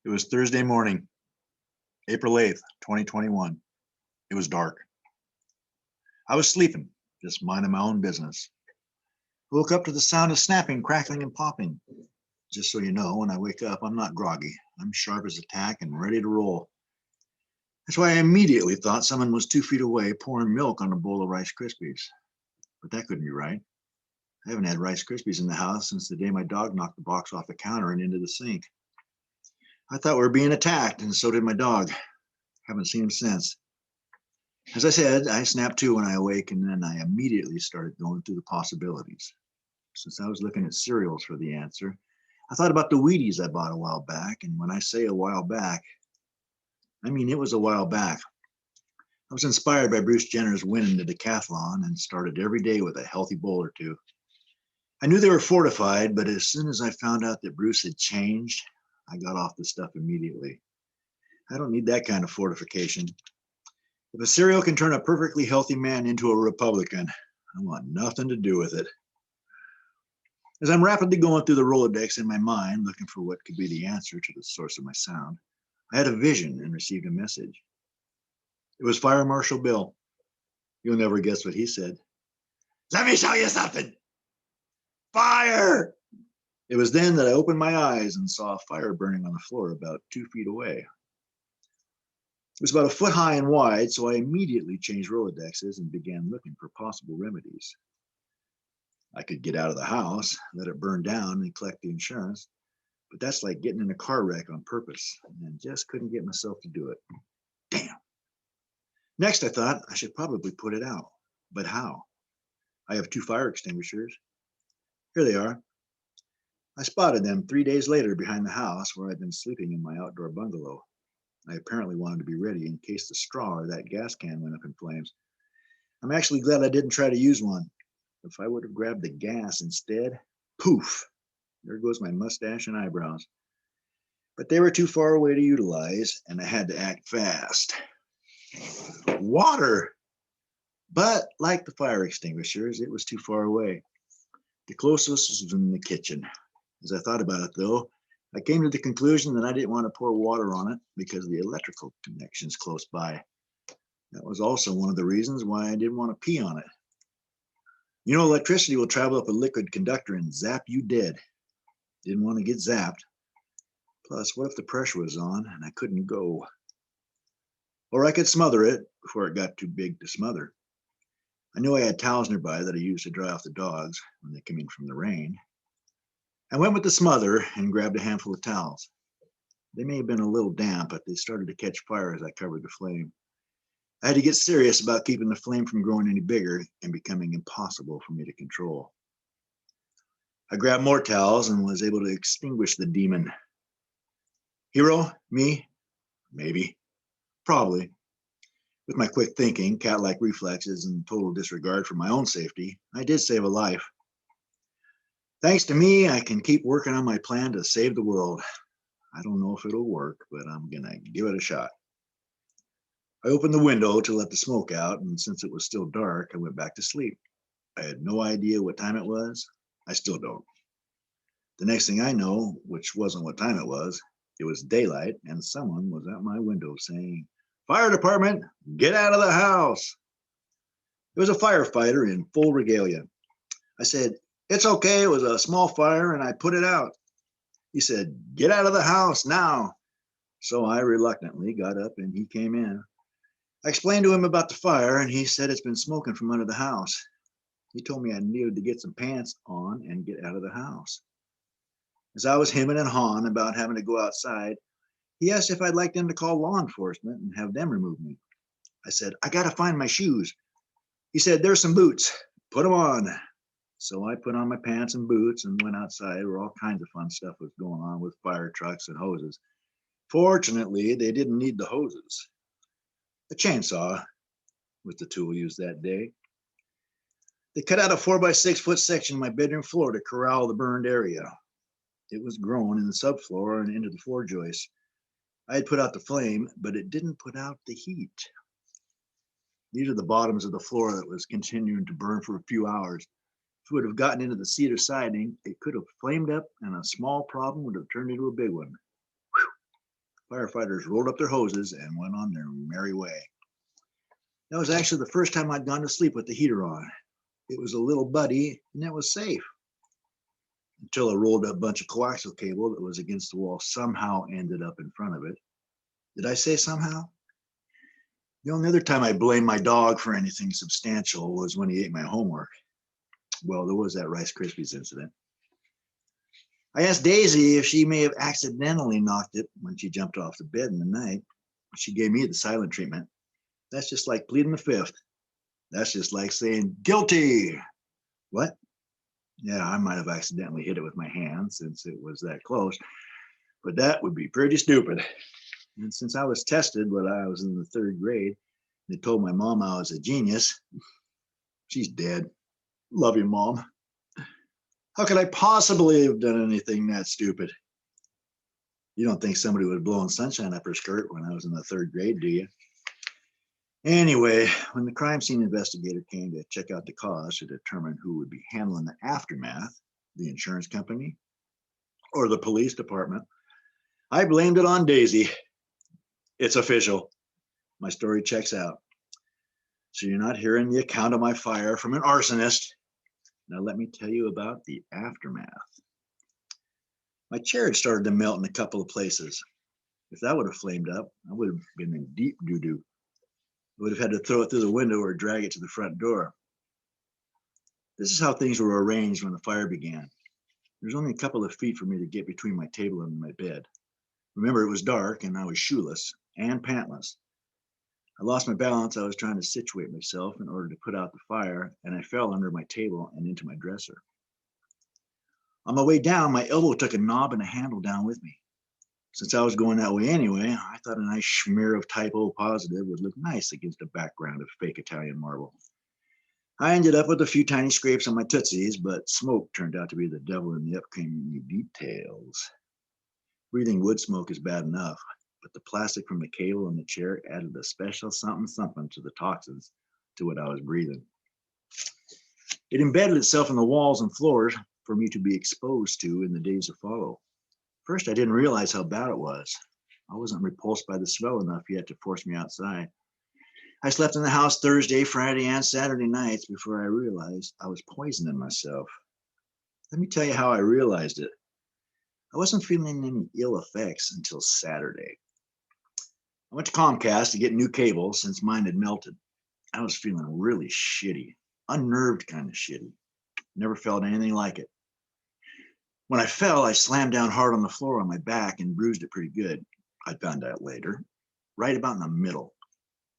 It was Thursday morning, April 8th, 2021. It was dark. I was sleeping, just minding my own business. I woke up to the sound of snapping, crackling, and popping. Just so you know, when I wake up, I'm not groggy. I'm sharp as a tack and ready to roll. That's why I immediately thought someone was 2 feet away pouring milk on a bowl of Rice Krispies. But that couldn't be right. I haven't had Rice Krispies in the house since the day my dog knocked the box off the counter and into the sink. I thought we were being attacked, and so did my dog. Haven't seen him since. As I said, I snapped to when I awake, and then I immediately started going through the possibilities. Since I was looking at cereals for the answer, I thought about the Wheaties I bought a while back, and when I say a while back, I mean it was a while back. I was inspired by Bruce Jenner's win in the decathlon and started every day with a healthy bowl or two. I knew they were fortified, but as soon as I found out that Bruce had changed, I got off the stuff immediately. I don't need that kind of fortification. If a cereal can turn a perfectly healthy man into a Republican, I want nothing to do with it. As I'm rapidly going through the Rolodex in my mind, looking for what could be the answer to the source of my sound, I had a vision and received a message. It was Fire Marshal Bill. You'll never guess what he said. Let me show you something. Fire! It was then that I opened my eyes and saw a fire burning on the floor about 2 feet away. It was about a foot high and wide, so I immediately changed Rolodexes and began looking for possible remedies. I could get out of the house, let it burn down, and collect the insurance, but that's like getting in a car wreck on purpose, and just couldn't get myself to do it. Damn. Next, I thought I should probably put it out, but how? I have 2 fire extinguishers. Here they are. I spotted them 3 days later behind the house where I'd been sleeping in my outdoor bungalow. I apparently wanted to be ready in case the straw or that gas can went up in flames. I'm actually glad I didn't try to use one. If I would have grabbed the gas instead, poof, there goes my mustache and eyebrows. But they were too far away to utilize, and I had to act fast. Water! But like the fire extinguishers, it was too far away. The closest was in the kitchen. As I thought about it, though, I came to the conclusion that I didn't want to pour water on it because of the electrical connections close by. That was also one of the reasons why I didn't want to pee on it. You know, electricity will travel up a liquid conductor and zap you dead. Didn't want to get zapped. Plus, what if the pressure was on and I couldn't go? Or I could smother it before it got too big to smother. I knew I had towels nearby that I used to dry off the dogs when they came in from the rain. I went with the smother and grabbed a handful of towels. They may have been a little damp, but they started to catch fire as I covered the flame. I had to get serious about keeping the flame from growing any bigger and becoming impossible for me to control. I grabbed more towels and was able to extinguish the demon. Hero? Me? Maybe. Probably. With my quick thinking, cat-like reflexes, and total disregard for my own safety, I did save a life. Thanks to me, I can keep working on my plan to save the world. I don't know if it'll work, but I'm gonna give it a shot. I opened the window to let the smoke out, and since it was still dark, I went back to sleep. I had no idea what time it was. I still don't. The next thing I know, which wasn't what time it was daylight, and someone was at my window saying, "Fire department, get out of the house." It was a firefighter in full regalia. I said, "It's okay, it was a small fire and I put it out." He said, "Get out of the house now." So I reluctantly got up and he came in. I explained to him about the fire and he said it's been smoking from under the house. He told me I needed to get some pants on and get out of the house. As I was hemming and hawing about having to go outside, he asked if I'd like them to call law enforcement and have them remove me. I said, "I gotta find my shoes." He said, "There's some boots. Put them on." So I put on my pants and boots and went outside where all kinds of fun stuff was going on with fire trucks and hoses. Fortunately, they didn't need the hoses. A chainsaw was the tool used that day. They cut out a 4 by 6 foot section of my bedroom floor to corral the burned area. It was growing in the subfloor and into the floor joists. I had put out the flame, but it didn't put out the heat. These are the bottoms of the floor that was continuing to burn for a few hours. If it would have gotten into the cedar siding, it could have flamed up and a small problem would have turned into a big one. Whew. Firefighters rolled up their hoses and went on their merry way. That was actually the first time I'd gone to sleep with the heater on. It was a little buddy, and it was safe. Until a rolled up bunch of coaxial cable that was against the wall somehow ended up in front of it. Did I say somehow? The only other time I blamed my dog for anything substantial was when he ate my homework. Well, there was that Rice Krispies incident. I asked Daisy if she may have accidentally knocked it when she jumped off the bed in the night. She gave me the silent treatment. That's just like pleading the fifth. That's just like saying guilty. What? Yeah, I might have accidentally hit it with my hand since it was that close, but that would be pretty stupid. And since I was tested when I was in the 3rd grade, they told my mom I was a genius. She's dead. Love you, Mom. How could I possibly have done anything that stupid? You don't think somebody was blowing sunshine up her skirt when I was in the 3rd grade, do you? Anyway, when the crime scene investigator came to check out the cause to determine who would be handling the aftermath, the insurance company or the police department, I blamed it on Daisy. It's official. My story checks out. So you're not hearing the account of my fire from an arsonist. Now let me tell you about the aftermath. My chair had started to melt in a couple of places. If that would have flamed up, I would have been in deep doo-doo. I would have had to throw it through the window or drag it to the front door. This is how things were arranged when the fire began. There's only a couple of feet for me to get between my table and my bed. Remember, it was dark and I was shoeless and pantless. I lost my balance. I was trying to situate myself in order to put out the fire, and I fell under my table and into my dresser. On my way down, my elbow took a knob and a handle down with me. Since I was going that way anyway, I thought a nice smear of Type O positive would look nice against a background of fake Italian marble. I ended up with a few tiny scrapes on my tootsies, but smoke turned out to be the devil in the upcoming details. Breathing wood smoke is bad enough, but the plastic from the cable and the chair added a special something to the toxins to what I was breathing. It embedded itself in the walls and floors for me to be exposed to in the days to follow. First, I didn't realize how bad it was. I wasn't repulsed by the smell enough yet to force me outside. I slept in the house Thursday, Friday, and Saturday nights before I realized I was poisoning myself. Let me tell you how I realized it. I wasn't feeling any ill effects until Saturday. I went to Comcast to get new cable since mine had melted. I was feeling really shitty, unnerved kind of shitty. Never felt anything like it. When I fell, I slammed down hard on the floor on my back and bruised it pretty good. I found out later, right about in the middle.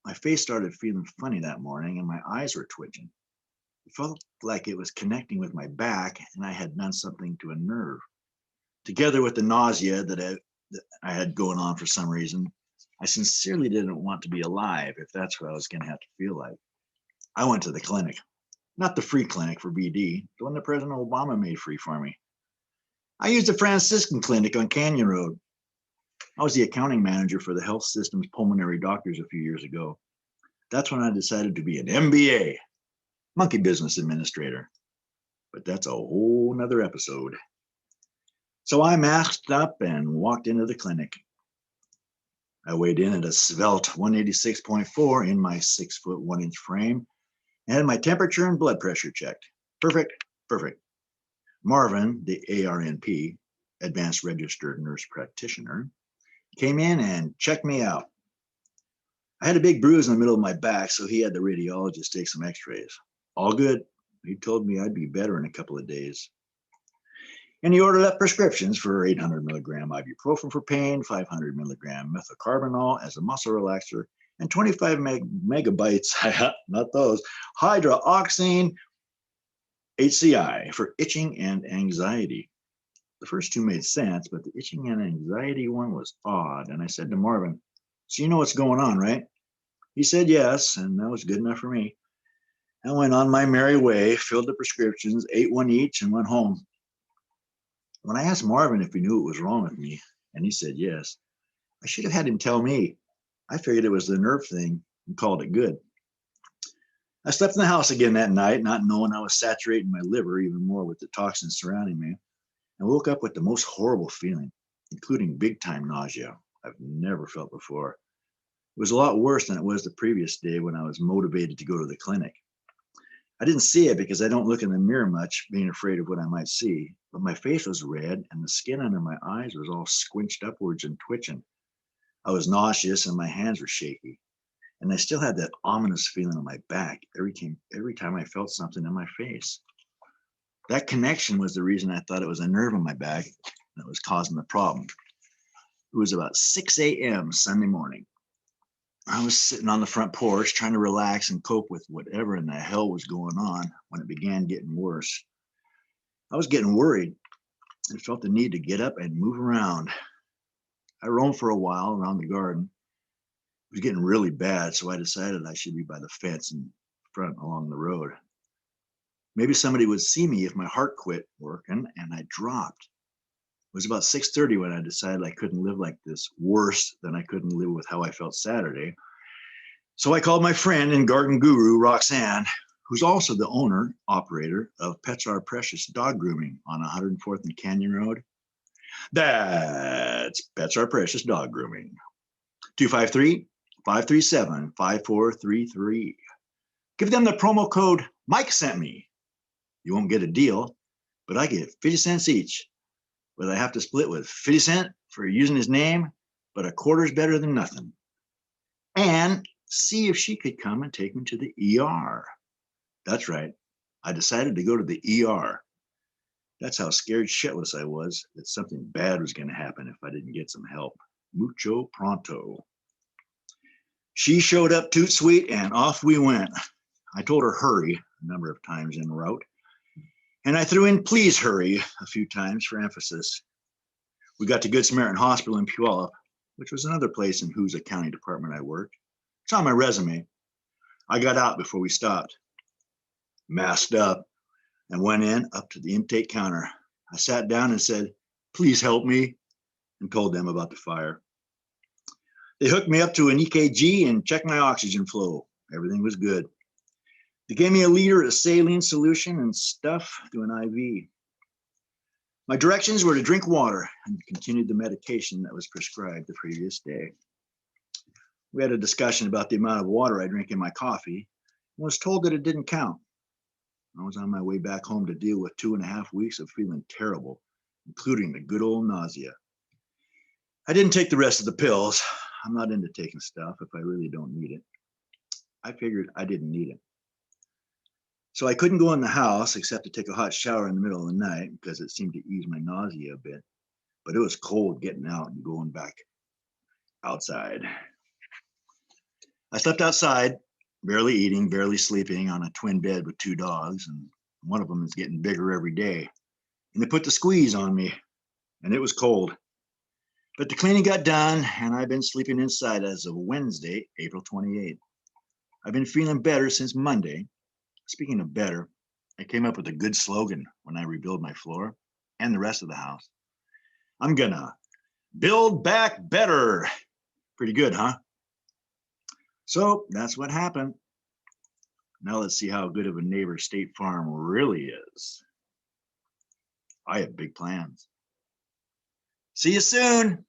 My face started feeling funny that morning and my eyes were twitching. It felt like it was connecting with my back and I had done something to a nerve. Together with the nausea that I had going on for some reason, I sincerely didn't want to be alive if that's what I was going to have to feel like. I went to the clinic, not the free clinic for BD, the one that President Obama made free for me. I used the Franciscan Clinic on Canyon Road. I was the accounting manager for the health system's pulmonary doctors a few years ago. That's when I decided to be an MBA, monkey business administrator. But that's a whole nother episode. So I masked up and walked into the clinic. I weighed in at a svelte 186.4 in my 6'1" frame and had my temperature and blood pressure checked. Perfect. Marvin, the ARNP, Advanced Registered Nurse Practitioner, came in and checked me out. I had a big bruise in the middle of my back, so he had the radiologist take some x-rays. All good. He told me I'd be better in a couple of days. And he ordered up prescriptions for 800 milligram ibuprofen for pain, 500 milligram methocarbamol as a muscle relaxer, and 25 megabytes, not those, hydroxyzine HCI for itching and anxiety. The first two made sense, but the itching and anxiety one was odd. And I said to Marvin, so you know what's going on, right? He said yes, and that was good enough for me. I went on my merry way, filled the prescriptions, ate one each, and went home. When I asked Marvin if he knew what was wrong with me, and he said yes, I should have had him tell me. I figured it was the nerve thing and called it good. I slept in the house again that night, not knowing I was saturating my liver even more with the toxins surrounding me, and woke up with the most horrible feeling, including big-time nausea. I've never felt before. It was a lot worse than it was the previous day when I was motivated to go to the clinic. I didn't see it because I don't look in the mirror much, being afraid of what I might see, but my face was red and the skin under my eyes was all squinched upwards and twitching. I was nauseous and my hands were shaky. And I still had that ominous feeling on my back every time I felt something in my face. That connection was the reason I thought it was a nerve in my back that was causing the problem. It was about 6 a.m. Sunday morning. I was sitting on the front porch trying to relax and cope with whatever in the hell was going on when it began getting worse. I was getting worried and felt the need to get up and move around. I roamed for a while around the garden. It was getting really bad, so I decided I should be by the fence in front along the road. Maybe somebody would see me if my heart quit working, and I dropped. It was about 6:30 when I decided I couldn't live like this, worse than I couldn't live with how I felt Saturday. So I called my friend and garden guru, Roxanne, who's also the owner, operator of Pets Are Precious Dog Grooming on 104th and Canyon Road. That's Pets Are Precious Dog Grooming. 253-537-5433. Give them the promo code Mike sent me. You won't get a deal, but I get 50 cents each. But I have to split with 50 cents for using his name, but a quarter's better than nothing. And see if she could come and take me to the ER. That's right. I decided to go to the ER. That's how scared shitless I was that something bad was going to happen if I didn't get some help. Mucho pronto. She showed up toot sweet and off we went. I told her hurry a number of times en route. And I threw in please hurry a few times for emphasis. We got to Good Samaritan Hospital in Puyallup, which was another place in whose accounting department I worked. It's on my resume. I got out before we stopped, masked up, and went in up to the intake counter. I sat down and said, please help me, and told them about the fire. They hooked me up to an EKG and checked my oxygen flow. Everything was good. They gave me a liter of saline solution and stuff through an IV. My directions were to drink water and continued the medication that was prescribed the previous day. We had a discussion about the amount of water I drank in my coffee and was told that it didn't count. I was on my way back home to deal with 2.5 weeks of feeling terrible, including the good old nausea. I didn't take the rest of the pills. I'm not into taking stuff if I really don't need it. I figured I didn't need it. So I couldn't go in the house except to take a hot shower in the middle of the night because it seemed to ease my nausea a bit. But it was cold getting out and going back outside. I slept outside, barely eating, barely sleeping on a twin bed with 2 dogs, and one of them is getting bigger every day. And they put the squeeze on me, and it was cold. But the cleaning got done, and I've been sleeping inside as of Wednesday, April 28th. I've been feeling better since Monday. Speaking of better, I came up with a good slogan when I rebuild my floor and the rest of the house. I'm gonna build back better. Pretty good, huh? So that's what happened. Now let's see how good of a neighbor State Farm really is. I have big plans. See you soon.